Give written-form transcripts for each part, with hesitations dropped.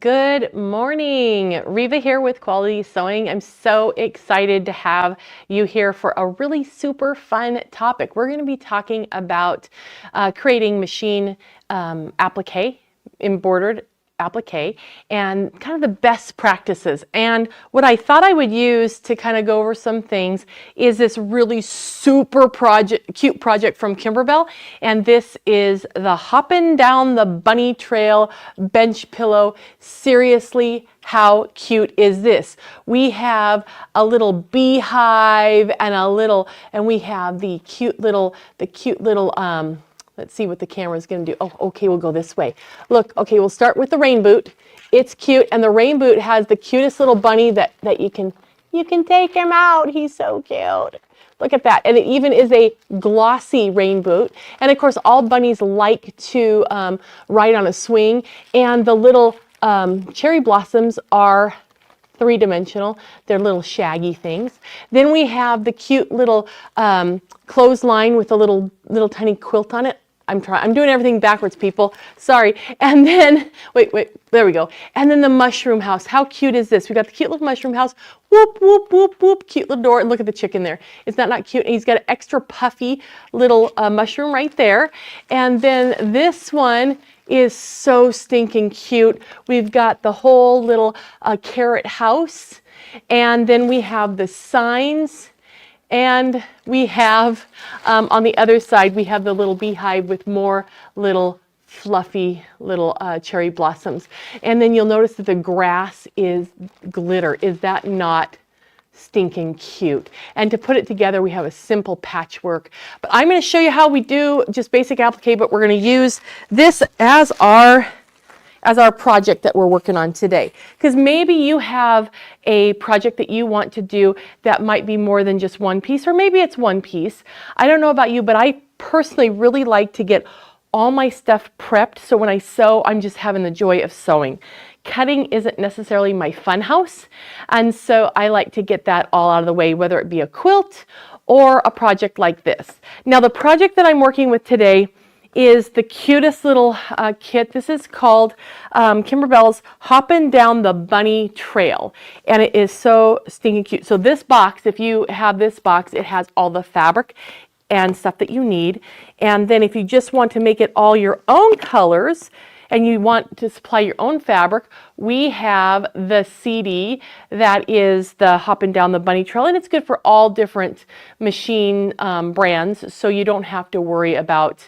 Good morning. Reva here with Quality Sewing. I'm so excited to have you here for a really super fun topic. We're going to be talking about creating machine applique, embroidered applique, and kind of the best practices. And what I thought I would use to kind of go over some things is this really super cute project from Kimberbell. And this is the Hoppin' Down the Bunny Trail bench pillow. Seriously, how cute is this? We have a little beehive and we have the cute little, let's see what the camera is going to do. Oh, okay, we'll go this way. Look, okay, we'll start with the rain boot. It's cute, and the rain boot has the cutest little bunny that you can take him out. He's so cute. Look at that. And it even is a glossy rain boot. And of course, all bunnies like to ride on a swing, and the little cherry blossoms are three-dimensional. They're little shaggy things. Then we have the cute little clothesline with a little tiny quilt on it. I'm doing everything backwards, people. Sorry. And then, wait, there we go. And then the mushroom house. How cute is this? We got the cute little mushroom house. Whoop, whoop, whoop, whoop. Cute little door. And look at the chicken there. Is that not cute? And he's got an extra puffy little mushroom right there. And then this one is so stinking cute. We've got the whole little carrot house. And then we have the signs. And we have, on the other side, we have the little beehive with more little fluffy little cherry blossoms. And then you'll notice that the grass is glitter. Is that not stinking cute? And to put it together, we have a simple patchwork. But I'm going to show you how we do just basic applique, but we're going to use this as our project that we're working on today. Because maybe you have a project that you want to do that might be more than just one piece, or maybe it's one piece. I don't know about you, but I personally really like to get all my stuff prepped, so when I sew, I'm just having the joy of sewing. Cutting isn't necessarily my fun house, and so I like to get that all out of the way, whether it be a quilt or a project like this. Now, the project that I'm working with today is the cutest little kit. This is called Kimberbell's Hoppin' Down the Bunny Trail. And it is so stinking cute. So this box, if you have this box, it has all the fabric and stuff that you need. And then if you just want to make it all your own colors and you want to supply your own fabric, we have the CD that is the Hoppin' Down the Bunny Trail. And it's good for all different machine brands, so you don't have to worry about,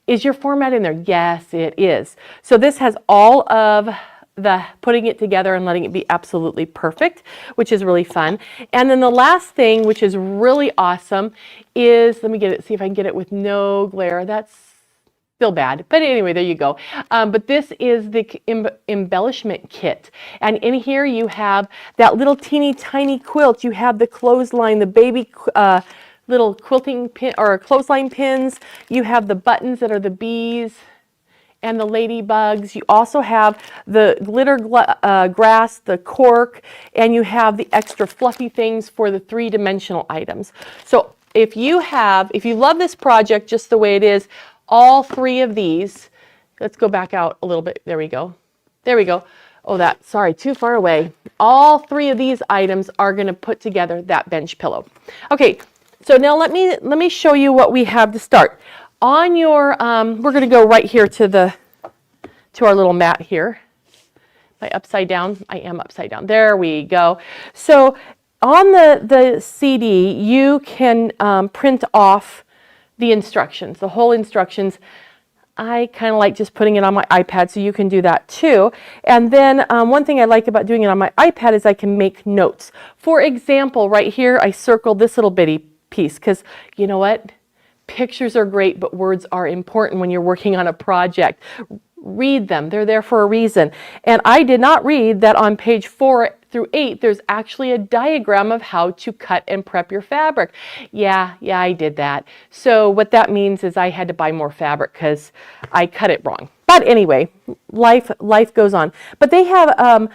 is your format in there? Yes, it is. So this has all of the putting it together and letting it be absolutely perfect, which is really fun. And then the last thing, which is really awesome, is, let me get it, see if I can get it with no glare. That's still bad, but anyway, there you go. But this is the embellishment kit. And in here you have that little teeny tiny quilt. You have the clothesline, the baby little quilting pin or clothesline pins. You have the buttons that are the bees and the ladybugs. You also have the glitter grass, the cork, and you have the extra fluffy things for the three-dimensional items. So if you love this project just the way it is, all three of these, let's go back out a little bit. There we go. There we go. Oh, sorry, too far away. All three of these items are going to put together that bench pillow. Okay. So now let me show you what we have to start. On your, we're going to go right here to our little mat here. Am I upside down? I am upside down. There we go. So on the CD, you can print off the instructions, the whole instructions. I kind of like just putting it on my iPad, so you can do that too. And then one thing I like about doing it on my iPad is I can make notes. For example, right here, I circled this little bitty piece, because you know what? Pictures are great, but words are important when you're working on a project. Read them. They're there for a reason. And I did not read that on page 4 through 8, there's actually a diagram of how to cut and prep your fabric. Yeah, I did that. So what that means is I had to buy more fabric because I cut it wrong. But anyway, life goes on. But they have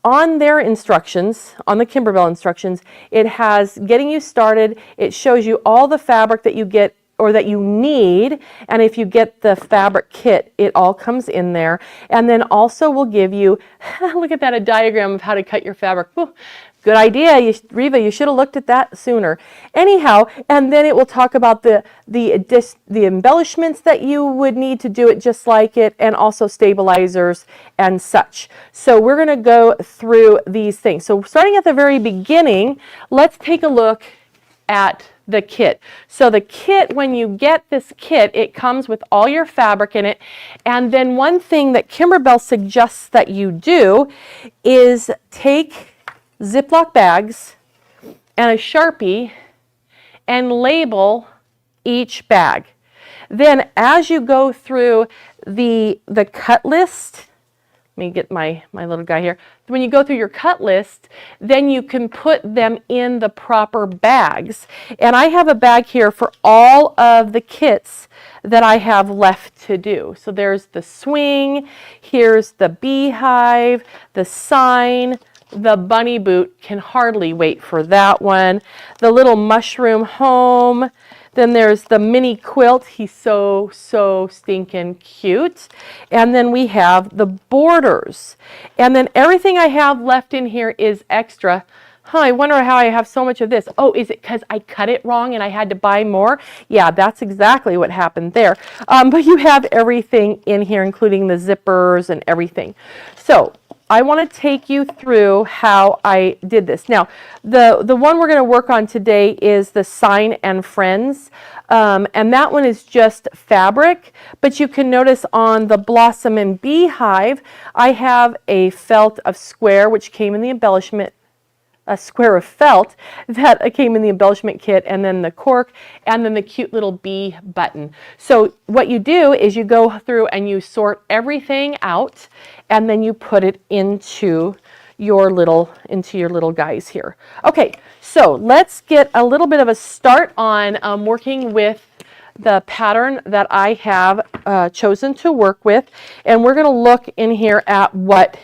on their instructions, on the Kimberbell instructions, it has getting you started. It shows you all the fabric that you get or that you need. And if you get the fabric kit, it all comes in there. And then also we'll give you, look at that, a diagram of how to cut your fabric. Whew. Good idea, Reva, you should have looked at that sooner. Anyhow, and then it will talk about the embellishments that you would need to do it just like it, and also stabilizers and such. So we're going to go through these things. So starting at the very beginning, let's take a look at the kit. So the kit, when you get this kit, it comes with all your fabric in it. And then one thing that Kimberbell suggests that you do is take Ziploc bags and a Sharpie and label each bag. Then as you go through the cut list, let me get my little guy here. When you go through your cut list, then you can put them in the proper bags. And I have a bag here for all of the kits that I have left to do. So there's the swing, here's the beehive, the sign, the bunny boot, can hardly wait for that one. The little mushroom home. Then there's the mini quilt. He's so stinking cute. And then we have the borders. And then everything I have left in here is extra. I wonder how I have so much of this. Oh, is it because I cut it wrong and I had to buy more? Yeah, that's exactly what happened there. But you have everything in here, including the zippers and everything. So I want to take you through how I did this. Now, the one we're going to work on today is the Sign and Friends. And that one is just fabric. But you can notice on the Blossom and Beehive, I have a felt of square, which came in the embellishment, a square of felt that came in the embellishment kit, and then the cork, and then the cute little bee button. So what you do is you go through and you sort everything out, and then you put it into your little guys here. Okay, so let's get a little bit of a start on working with the pattern that I have chosen to work with, and we're going to look in here at what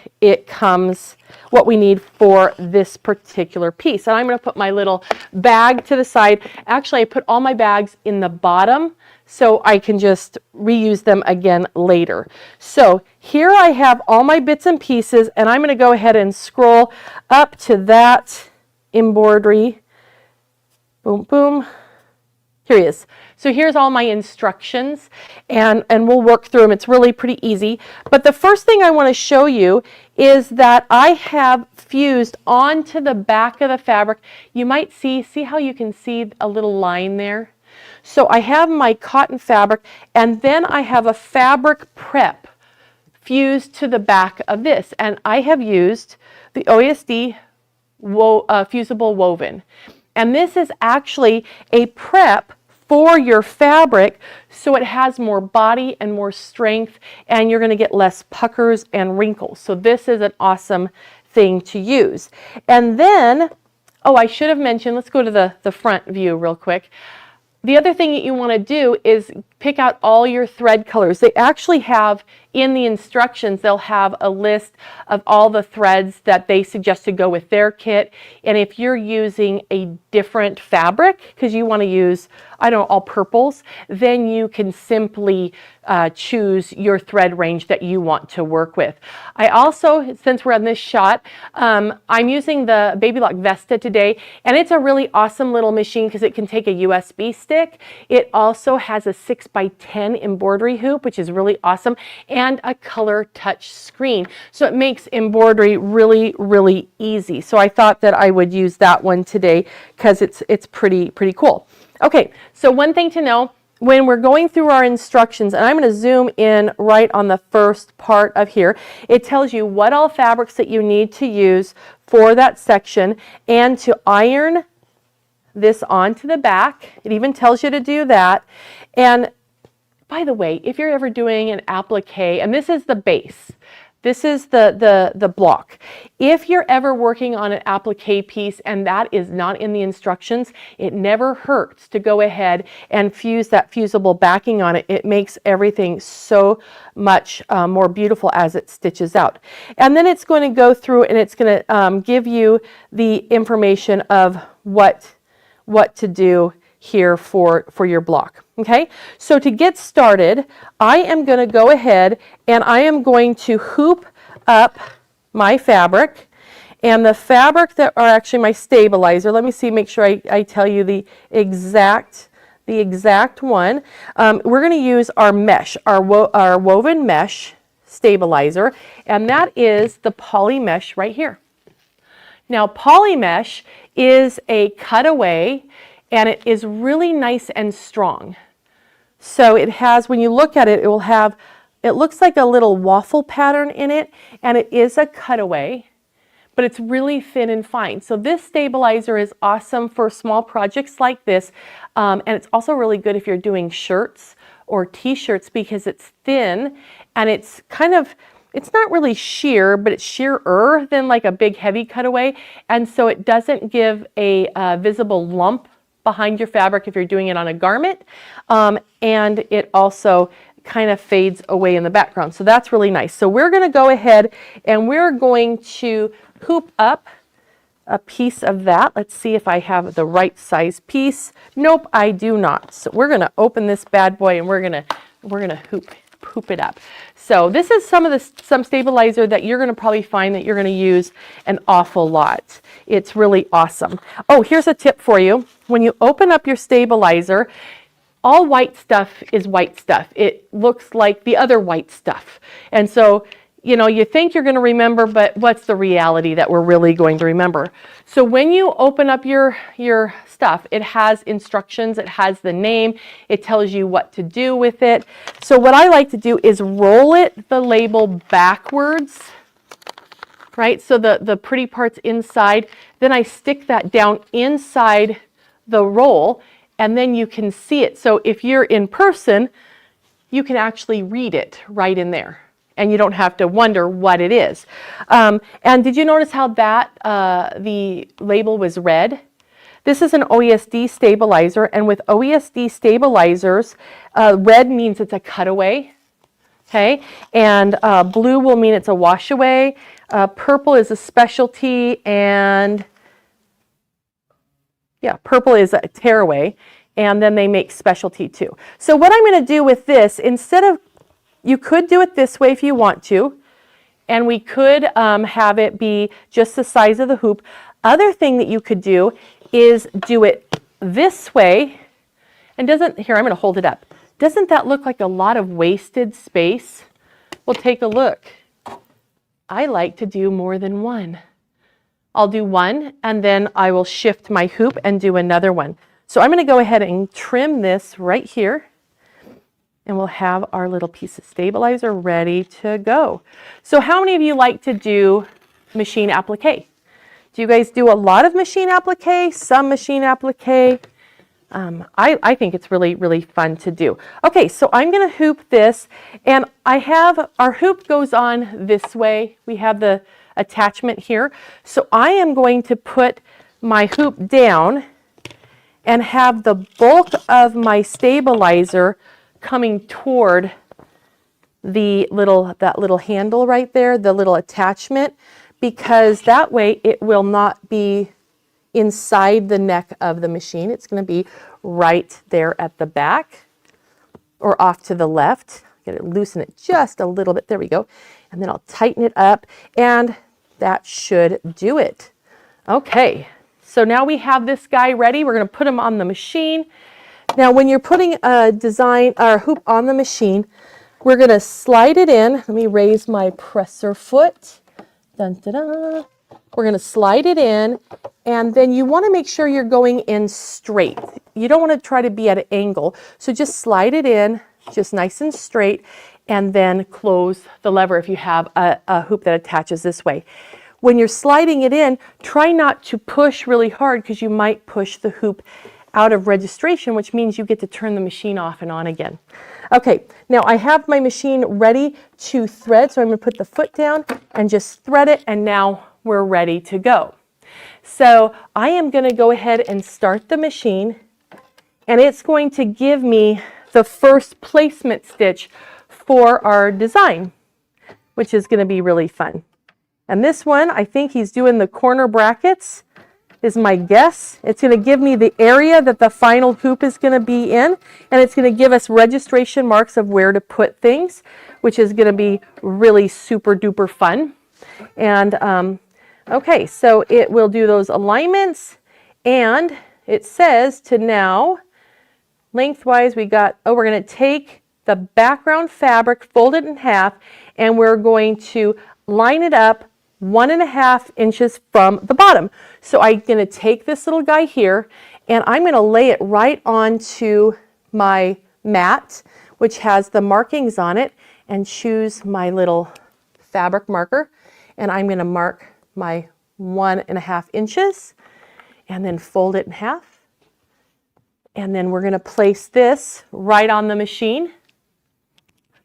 we need for this particular piece. And I'm going to put my little bag to the side. Actually, I put all my bags in the bottom so I can just reuse them again later. So here I have all my bits and pieces, and I'm going to go ahead and scroll up to that embroidery. Boom, boom. Here he is. So here's all my instructions, and we'll work through them. It's really pretty easy. But the first thing I want to show you is that I have fused onto the back of the fabric. You might see how you can see a little line there? So I have my cotton fabric, and then I have a fabric prep fused to the back of this. And I have used the OSD Fusible woven. And this is actually a prep for your fabric, so it has more body and more strength, and you're going to get less puckers and wrinkles. So this is an awesome thing to use. And then, oh, I should have mentioned, let's go to the front view real quick. The other thing that you want to do is pick out all your thread colors. They actually have, in the instructions, they'll have a list of all the threads that they suggest to go with their kit. And if you're using a different fabric, because you want to use, I don't know, all purples, then you can simply choose your thread range that you want to work with. I also, since we're on this shot, I'm using the Baby Lock Vesta today, and it's a really awesome little machine because it can take a USB stick. It also has a 6x10 embroidery hoop, which is really awesome, and a color touch screen. So it makes embroidery really easy. So I thought that I would use that one today because it's pretty cool. Okay, so one thing to know, when we're going through our instructions, and I'm going to zoom in right on the first part of here, it tells you what all fabrics that you need to use for that section, and to iron this onto the back. It even tells you to do that. And by the way, if you're ever doing an applique, and this is the base, this is the block. If you're ever working on an applique piece and that is not in the instructions, it never hurts to go ahead and fuse that fusible backing on it. It makes everything so much more beautiful as it stitches out. And then it's going to go through and it's going to give you the information of what to do here for your block. Okay, so to get started, I am going to go ahead and I am going to hoop up my fabric. And the fabric that are actually my stabilizer, let me see, make sure I tell you the exact one. We're going to use our mesh, our woven mesh stabilizer, and that is the poly mesh right here. Now, poly mesh is a cutaway, and it is really nice and strong. So it has, when you look at it, it will have, it looks like a little waffle pattern in it, and it is a cutaway, but it's really thin and fine. So this stabilizer is awesome for small projects like this, and it's also really good if you're doing shirts or t-shirts because it's thin and it's kind of, it's not really sheer, but it's sheerer than like a big heavy cutaway, and so it doesn't give a visible lump behind your fabric if you're doing it on a garment, and it also kind of fades away in the background. So that's really nice. So we're going to go ahead and we're going to hoop up a piece of that. Let's see if I have the right size piece. Nope, I do not. So we're going to open this bad boy and we're going to hoop it up. So this is some stabilizer that you're going to probably find that you're going to use an awful lot. It's really awesome. Oh, here's a tip for you. When you open up your stabilizer, all white stuff is white stuff. It looks like the other white stuff. And so, you know, you think you're going to remember, but what's the reality that we're really going to remember? So when you open up your stuff, it has instructions, it has the name, it tells you what to do with it. So what I like to do is roll the label backwards, right? So the pretty part's inside. Then I stick that down inside the roll, and then you can see it. So if you're in person, you can actually read it right in there, and you don't have to wonder what it is. And did you notice how that the label was red? This is an OESD stabilizer, and with OESD stabilizers, red means it's a cutaway, okay? And blue will mean it's a wash away. Purple is a specialty, and yeah, purple is a tearaway, and then they make specialty too. So what I'm going to do with this, instead of, you could do it this way if you want to, and we could have it be just the size of the hoop. Other thing that you could do is do it this way, and here, I'm going to hold it up. Doesn't that look like a lot of wasted space? Well, take a look. I like to do more than one. I'll do one, and then I will shift my hoop and do another one. So I'm going to go ahead and trim this right here, and we'll have our little piece of stabilizer ready to go. So how many of you like to do machine applique? Do you guys do a lot of machine applique, some machine applique? I think it's really, really fun to do. Okay, so I'm going to hoop this, and our hoop goes on this way. We have the attachment here. So I am going to put my hoop down and have the bulk of my stabilizer coming toward that little handle right there, the little attachment, because that way it will not be inside the neck of the machine. It's going to be right there at the back or off to the left. Get it, loosen it just a little bit. There we go. And then I'll tighten it up, and that should do it. Okay, so now we have this guy ready. We're going to put him on the machine. Now, when you're putting a design or hoop on the machine, we're going to slide it in. Let me raise my presser foot. Dun, dun, dun. We're going to slide it in, and then you want to make sure you're going in straight. You don't want to try to be at an angle. So just slide it in, just nice and straight, and then close the lever if you have a hoop that attaches this way. When you're sliding it in, try not to push really hard because you might push the hoop out of registration, which means you get to turn the machine off and on again. Okay, now I have my machine ready to thread, so I'm going to put the foot down and just thread it, and now we're ready to go. So I am going to go ahead and start the machine, and it's going to give me the first placement stitch for our design, which is going to be really fun. And this one, I think he's doing the corner brackets. is my guess. It's going to give me the area that the final hoop is going to be in, and it's going to give us registration marks of where to put things, which is going to be really super duper fun. And okay, so it will do those alignments, and it says to now, lengthwise we got, oh, we're going to take the background fabric, fold it in half, and we're going to line it up 1.5 inches from the bottom. So I'm going to take this little guy here, and I'm going to lay it right onto my mat, which has the markings on it, and choose my little fabric marker, and I'm going to mark my 1.5 inches, and then fold it in half. And then we're going to place this right on the machine.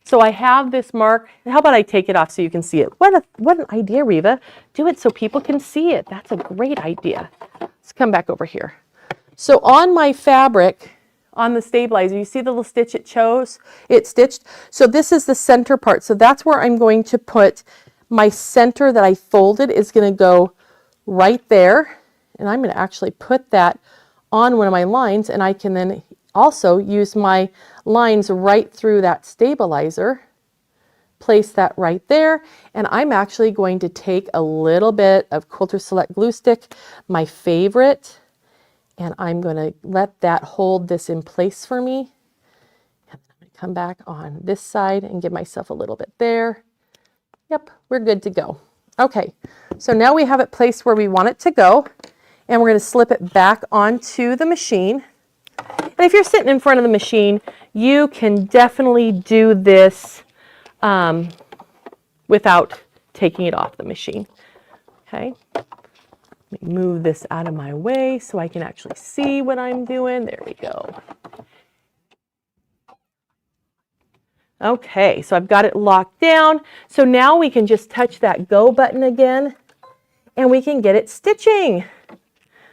So I have this mark. How about I take it off so you can see it? What an idea, Reva. Do it so people can see it. That's a great idea. Let's come back over here. So on my fabric, on the stabilizer, you see the little stitch it stitched? So this is the center part. So that's where I'm going to put my center that I folded is going to go right there. And I'm going to actually put that on one of my lines, and I can then also use my lines right through that stabilizer, place that right there, and I'm actually going to take a little bit of Quilter Select glue stick, my favorite, and I'm going to let that hold this in place for me. And I'm going to come back on this side and give myself a little bit there. Yep, we're good to go. Okay, so now we have it placed where we want it to go, and we're going to slip it back onto the machine. And if you're sitting in front of the machine, you can definitely do this without taking it off the machine. Okay, let me move this out of my way so I can actually see what I'm doing. There we go. Okay, so I've got it locked down. So now we can just touch that go button again, and we can get it stitching.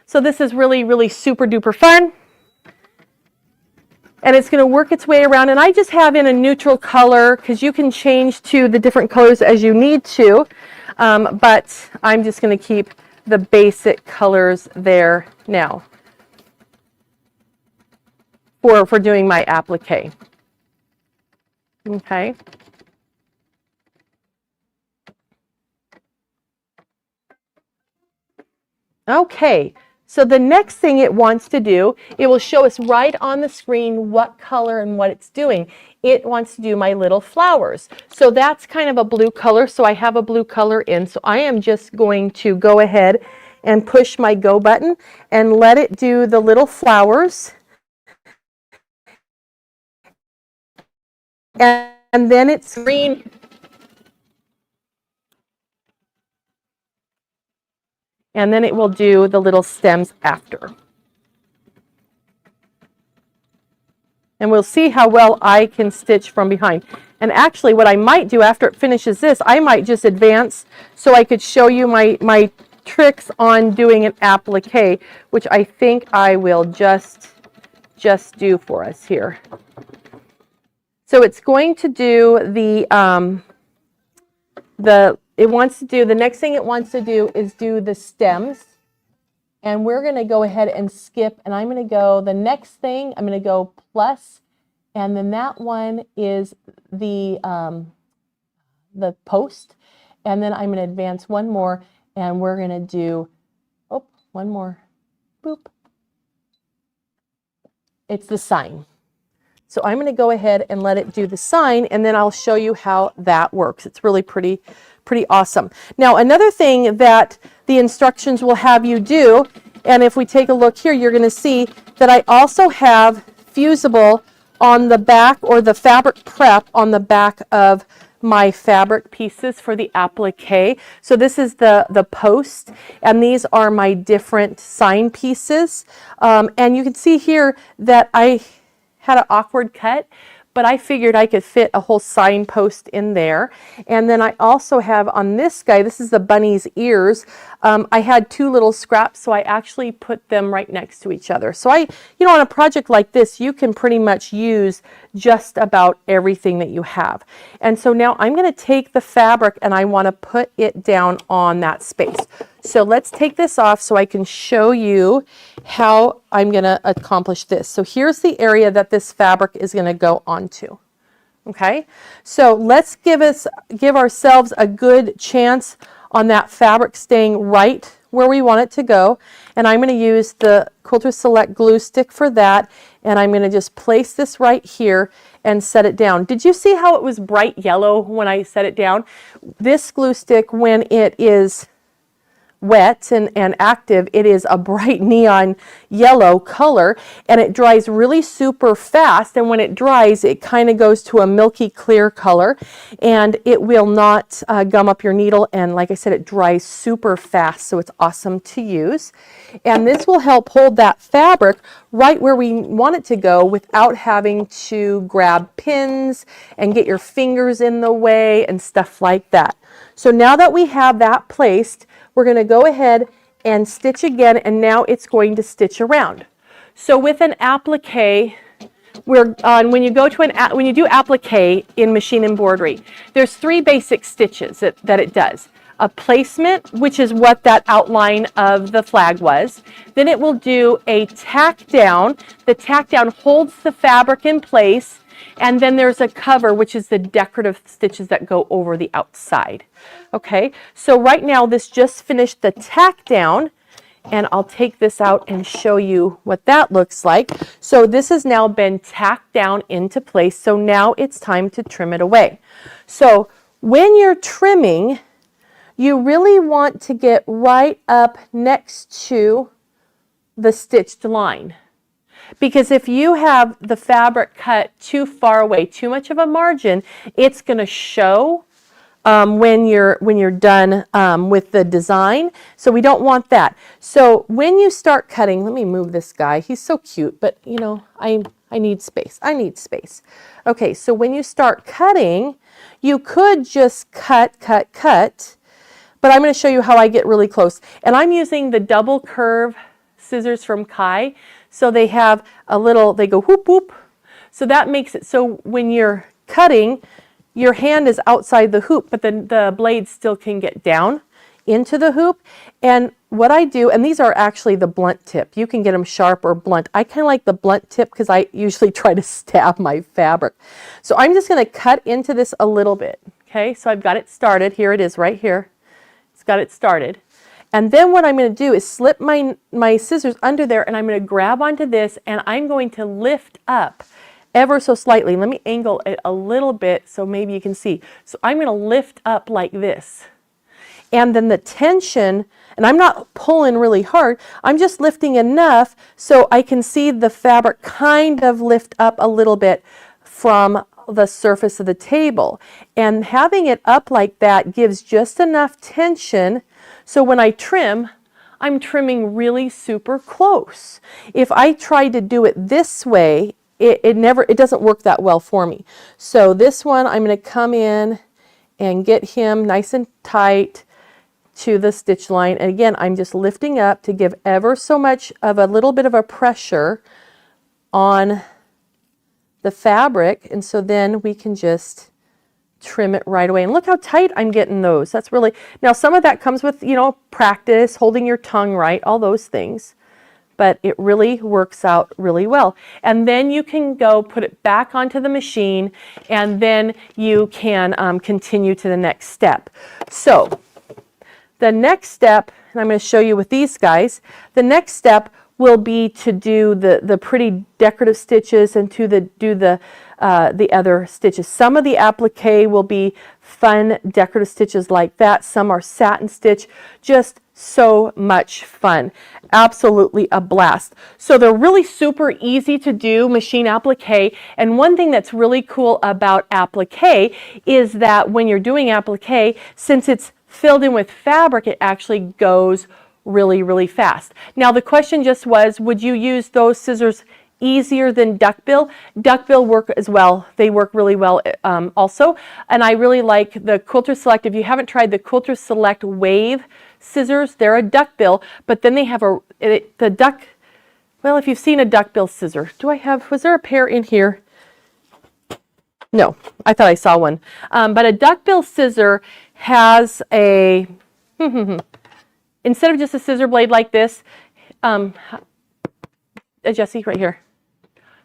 So this is really, really super duper fun. And it's going to work its way around, and I just have in a neutral color because you can change to the different colors as you need to, but I'm just going to keep the basic colors there now for doing my applique. Okay. Okay. So the next thing it wants to do, it will show us right on the screen what color and what it's doing. It wants to do my little flowers. So that's kind of a blue color, so I have a blue color in. So I am just going to go ahead and push my go button and let it do the little flowers. And then it's green. And then it will do the little stems after. And we'll see how well I can stitch from behind. And actually what I might do after it finishes this, I might just advance so I could show you my tricks on doing an applique, which I think I will just do for us here. So it's going to do the next thing it wants to do is do the stems. And we're going to go ahead and skip, and I'm going to go, the next thing, I'm going to go plus, and then that one is the post. And then I'm going to advance one more, and we're going to do, oh, one more, boop. It's the sign. So I'm going to go ahead and let it do the sign, and then I'll show you how that works. It's really pretty awesome. Now, another thing that the instructions will have you do, and if we take a look here, you're going to see that I also have Fusible on the back, or the fabric prep on the back of my fabric pieces for the applique. So this is the post, and these are my different sign pieces. And you can see here that I had an awkward cut, but I figured I could fit a whole signpost in there. And then I also have on this guy, this is the bunny's ears. I had two little scraps, so I actually put them right next to each other. So on a project like this, you can pretty much use just about everything that you have. And so now I'm going to take the fabric and I want to put it down on that space. So let's take this off so I can show you how I'm going to accomplish this. So here's the area that this fabric is going to go onto. Okay, so let's give ourselves a good chance on that fabric staying right where we want it to go. And I'm going to use the Quilter Select glue stick for that. And I'm going to just place this right here and set it down. Did you see how it was bright yellow when I set it down? This glue stick, when it is wet and active, it is a bright neon yellow color, and it dries really super fast. And when it dries, it kind of goes to a milky clear color, and it will not gum up your needle. And like I said, it dries super fast, so it's awesome to use. And this will help hold that fabric right where we want it to go without having to grab pins and get your fingers in the way and stuff like that. So now that we have that placed, we're going to go ahead and stitch again, and now it's going to stitch around. So with an applique, when you do applique in machine embroidery, there's 3 basic stitches that it does. A placement, which is what that outline of the flag was. Then it will do a tack down. The tack down holds the fabric in place. And then there's a cover, which is the decorative stitches that go over the outside. Okay, so right now this just finished the tack down, and I'll take this out and show you what that looks like. So this has now been tacked down into place, so now it's time to trim it away. So when you're trimming, you really want to get right up next to the stitched line. Because if you have the fabric cut too far away, too much of a margin, it's going to show when you're done with the design. So we don't want that. So when you start cutting, let me move this guy. He's so cute, but you know, I need space. I need space. Okay, so when you start cutting, you could just cut, but I'm going to show you how I get really close. And I'm using the double curve scissors from Kai. So they have they go whoop whoop. So that makes it so when you're cutting, your hand is outside the hoop, but then the blade still can get down into the hoop. And what I do, and these are actually the blunt tip. You can get them sharp or blunt. I kind of like the blunt tip because I usually try to stab my fabric. So I'm just going to cut into this a little bit. Okay, so I've got it started. Here it is right here. It's got it started. And then what I'm going to do is slip my scissors under there, and I'm going to grab onto this, and I'm going to lift up ever so slightly. Let me angle it a little bit so maybe you can see. So I'm going to lift up like this. And then the tension, and I'm not pulling really hard, I'm just lifting enough so I can see the fabric kind of lift up a little bit from the surface of the table. And having it up like that gives just enough tension so when I trim, I'm trimming really super close. If I try to do it this way, it doesn't work that well for me. So this one, I'm going to come in and get him nice and tight to the stitch line. And again, I'm just lifting up to give ever so much of a little bit of a pressure on the fabric. And so then we can just trim it right away. And look how tight I'm getting those. That's really, now some of that comes with, you know, practice, holding your tongue right, all those things. But it really works out really well. And then you can go put it back onto the machine, and then you can continue to the next step. So the next step, and I'm going to show you with these guys, the next step will be to do the pretty decorative stitches and to do the other stitches. Some of the applique will be fun decorative stitches like that. Some are satin stitch, just so much fun. Absolutely a blast. So they're really super easy to do, machine applique. And one thing that's really cool about applique is that when you're doing applique, since it's filled in with fabric, it actually goes really, really fast. Now the question just was, would you use those scissors easier than duckbill? Duckbill work as well. They work really well also. And I really like the Quilter Select. If you haven't tried the Quilter Select Wave scissors, they're a duckbill, but then they have the duck, well, if you've seen a duckbill scissor, was there a pair in here? No, I thought I saw one. But a duckbill scissor has a, instead of just a scissor blade like this, Jesse, right here.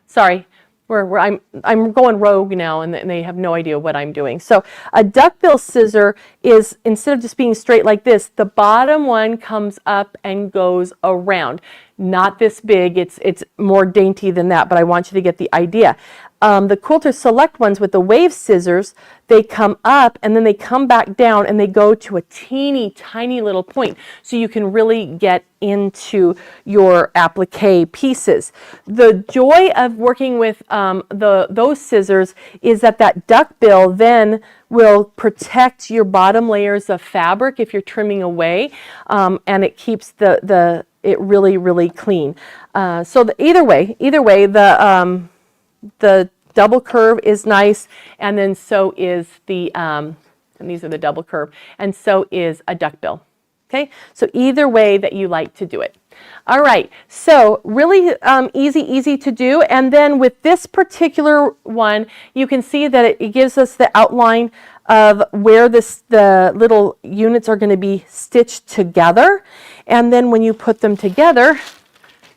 Sorry, I'm going rogue now, and they have no idea what I'm doing. So a duckbill scissor is, instead of just being straight like this, the bottom one comes up and goes around. Not this big, it's more dainty than that, but I want you to get the idea. The Quilter Select ones with the wave scissors, they come up and then they come back down and they go to a teeny tiny little point, so you can really get into your applique pieces. The joy of working with those scissors is that duckbill then will protect your bottom layers of fabric if you're trimming away, and it keeps it really clean. So either way, the double curve is nice, and then so is and these are the double curve, and so is a duckbill. Okay, so either way that you like to do it. All right, so really easy to do. And then with this particular one, you can see that it gives us the outline of where the little units are going to be stitched together. And then when you put them together,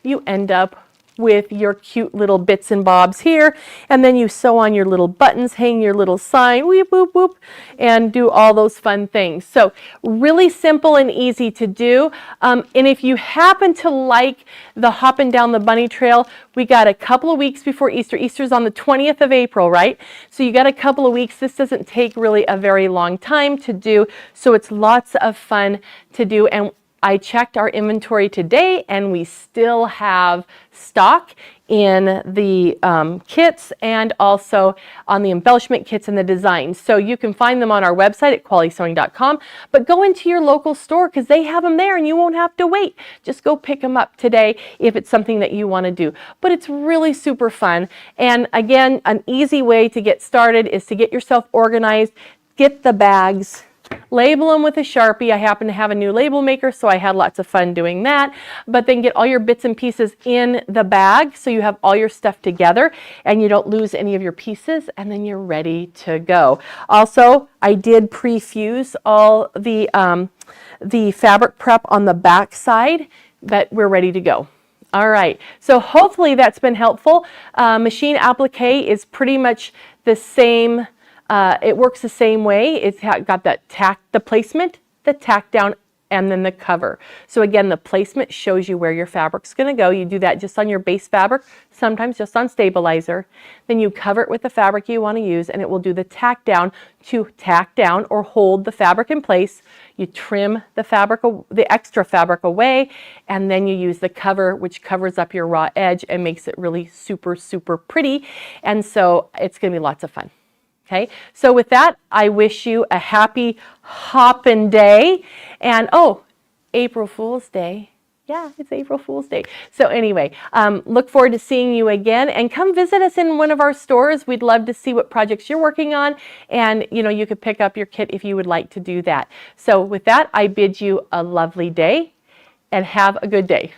you end up with your cute little bits and bobs here, and then you sew on your little buttons, hang your little sign, whoop, whoop, whoop, and do all those fun things. So really simple and easy to do. And if you happen to like the Hoppin' Down the Bunny Trail, we got a couple of weeks before Easter. Easter's on the 20th of April, right? So you got a couple of weeks. This doesn't take really a very long time to do, so it's lots of fun to do. And I checked our inventory today, and we still have stock in the kits and also on the embellishment kits and the designs. So you can find them on our website at qualitysewing.com, but go into your local store because they have them there and you won't have to wait. Just go pick them up today if it's something that you want to do. But it's really super fun. And again, an easy way to get started is to get yourself organized, get the bags, label them with a Sharpie. I happen to have a new label maker, so I had lots of fun doing that. But then get all your bits and pieces in the bag so you have all your stuff together and you don't lose any of your pieces, and then you're ready to go. Also, I did pre-fuse all the fabric prep on the back side, but we're ready to go. All right, so hopefully that's been helpful. Machine applique is pretty much the same. It works the same way. It's got that the placement, the tack down, and then the cover. So again, the placement shows you where your fabric's going to go. You do that just on your base fabric, sometimes just on stabilizer. Then you cover it with the fabric you want to use, and it will do the tack down to tack down or hold the fabric in place. You trim the fabric, the extra fabric away, and then you use the cover, which covers up your raw edge and makes it really super pretty. And so it's going to be lots of fun. Okay, so with that, I wish you a happy hoppin' day. And oh, April Fool's Day. Yeah, it's April Fool's Day. So anyway, look forward to seeing you again, and come visit us in one of our stores. We'd love to see what projects you're working on, and you could pick up your kit if you would like to do that. So with that, I bid you a lovely day and have a good day.